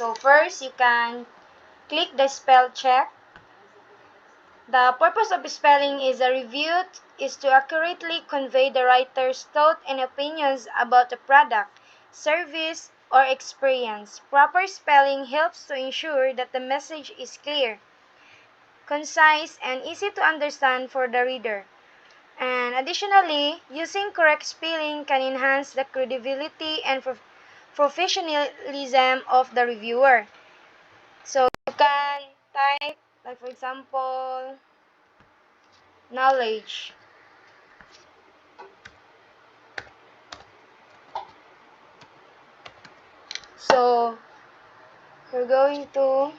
So first, you can click the spell check. The purpose of spelling is a review is to accurately convey the writer's thought and opinions about a product, service, or experience. Proper spelling helps to ensure that the message is clear, concise, and easy to understand for the reader. And additionally, using correct spelling can enhance the credibility and professionalism of the reviewer. So you can type, like for example, knowledge. So we're going to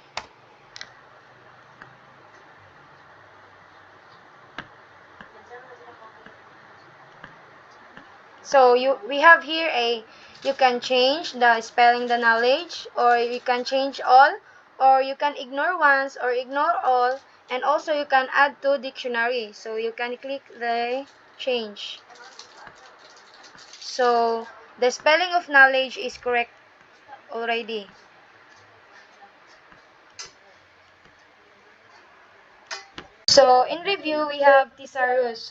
we have here you can change the spelling the knowledge, or you can change all, or you can ignore once or ignore all, and also you can add to dictionary. So you can click the change. So the spelling of knowledge is correct already. So in review, we have thesaurus.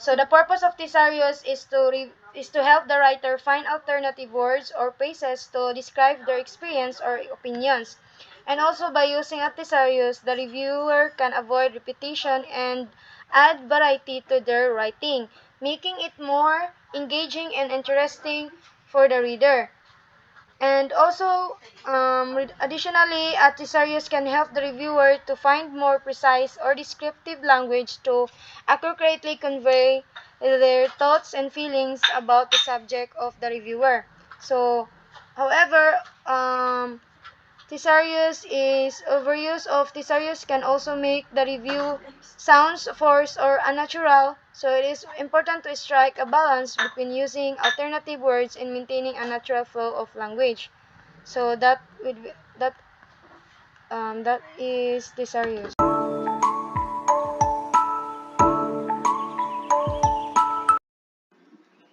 So the purpose of thesaurus is to help the writer find alternative words or phrases to describe their experience or opinions. And also by using a thesaurus, the reviewer can avoid repetition and add variety to their writing, making it more engaging and interesting for the reader. And also, additionally, a thesaurus can help the reviewer to find more precise or descriptive language to accurately convey their thoughts and feelings about the subject of the reviewer. So, however, thesaurus is overuse of thesaurus can also make the review sounds forced or unnatural. So it is important to strike a balance between using alternative words and maintaining a natural flow of language. So that would be, that is thesaurus.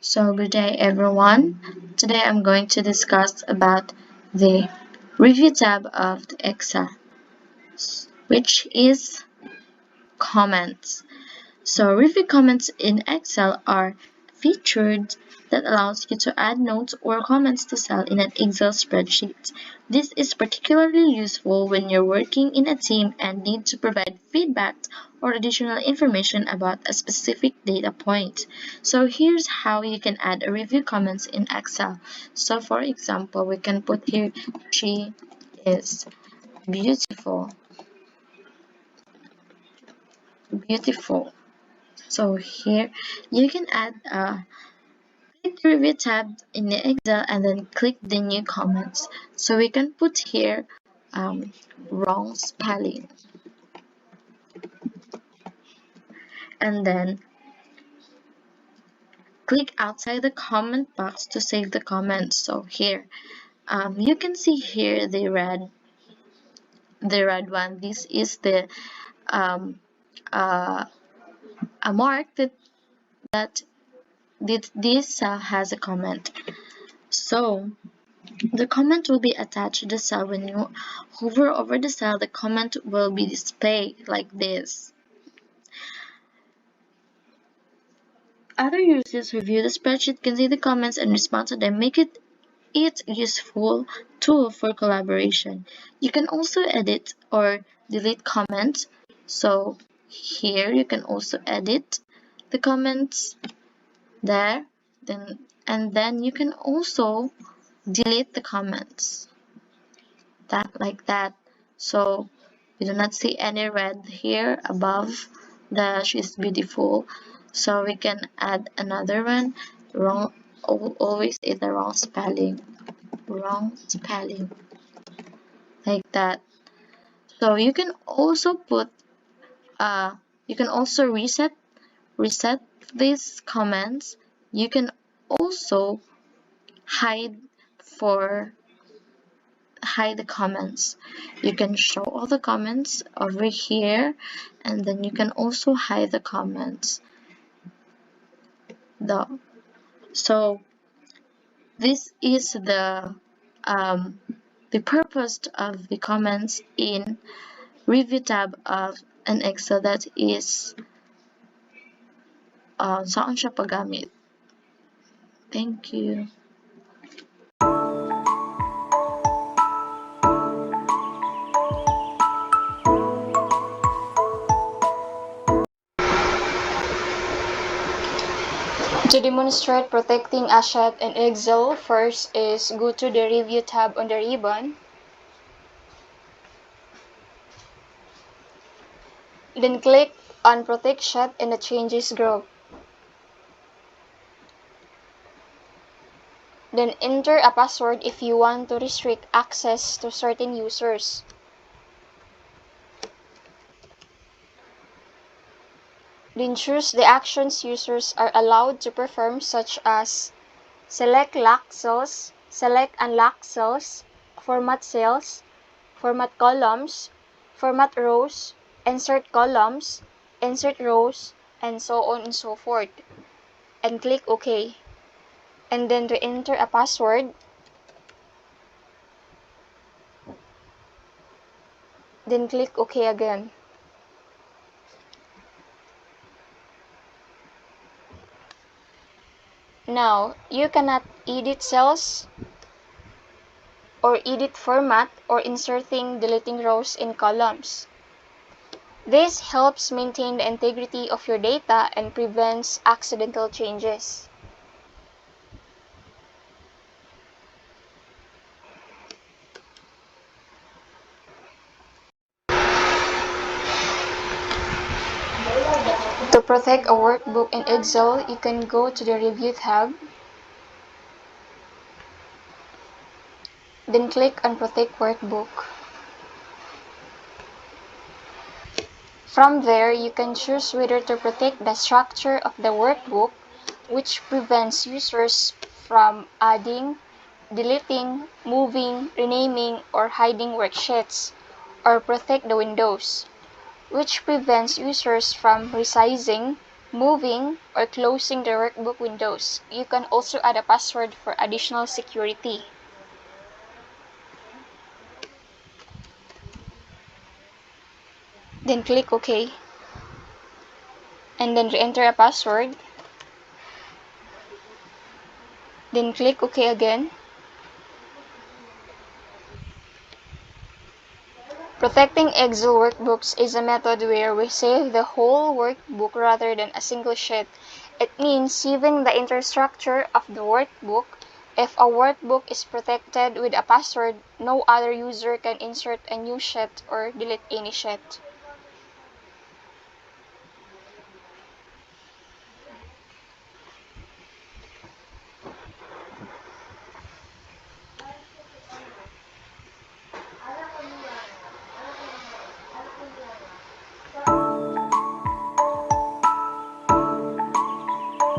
So good day everyone. Today I'm going to discuss about the review tab of the Excel, which is comments. So review comments in Excel are featured that allows you to add notes or comments to cell in an Excel spreadsheet. This is particularly useful when you're working in a team and need to provide feedback or additional information about a specific data point. So here's how you can add a review comments in Excel. So for example, we can put here, she is beautiful. Beautiful. So here you can add click the review tab in the Excel and then click the new comments. So we can put here wrong spelling, and then click outside the comment box to save the comment. So here you can see here the red one. This is the a mark that this cell has a comment. So the comment will be attached to the cell. When you hover over the cell, the comment will be displayed like this. Other users review the spreadsheet, can see the comments and respond to them, make it useful tool for collaboration. You can also edit or delete comments. So here you can also edit the comments there, and then you can also delete the comments like that. So you do not see any red here above the she's beautiful. So we can add another one. Wrong, always is the wrong spelling, like that. So you can also put you can also reset these comments. You can also hide the comments. You can show all the comments over here, and then you can also hide the comments. So this is the the purpose of the comments in review tab of an Excel, that is saan siya paggamit. Thank you. To demonstrate protecting a sheet in Excel, first is go to the Review tab on the ribbon. Then click on Protect Sheet in the Changes group. Then enter a password if you want to restrict access to certain users. Then choose the actions users are allowed to perform, such as select lock cells, select unlock cells, format cells, format columns, format rows, insert columns, insert rows, and so on and so forth. And click OK. And then re-enter a password. Then click OK again. Now, you cannot edit cells or edit format or inserting, deleting rows and columns. This helps maintain the integrity of your data and prevents accidental changes. To protect a workbook in Excel, you can go to the Review tab, then click on Protect Workbook. From there, you can choose whether to protect the structure of the workbook, which prevents users from adding, deleting, moving, renaming, or hiding worksheets, or protect the windows, which prevents users from resizing, moving, or closing the workbook windows. You can also add a password for additional security. Then click OK. And then re-enter a password. Then click OK again. Protecting Excel workbooks is a method where we save the whole workbook rather than a single sheet. It means saving the infrastructure of the workbook. If a workbook is protected with a password, no other user can insert a new sheet or delete any sheet.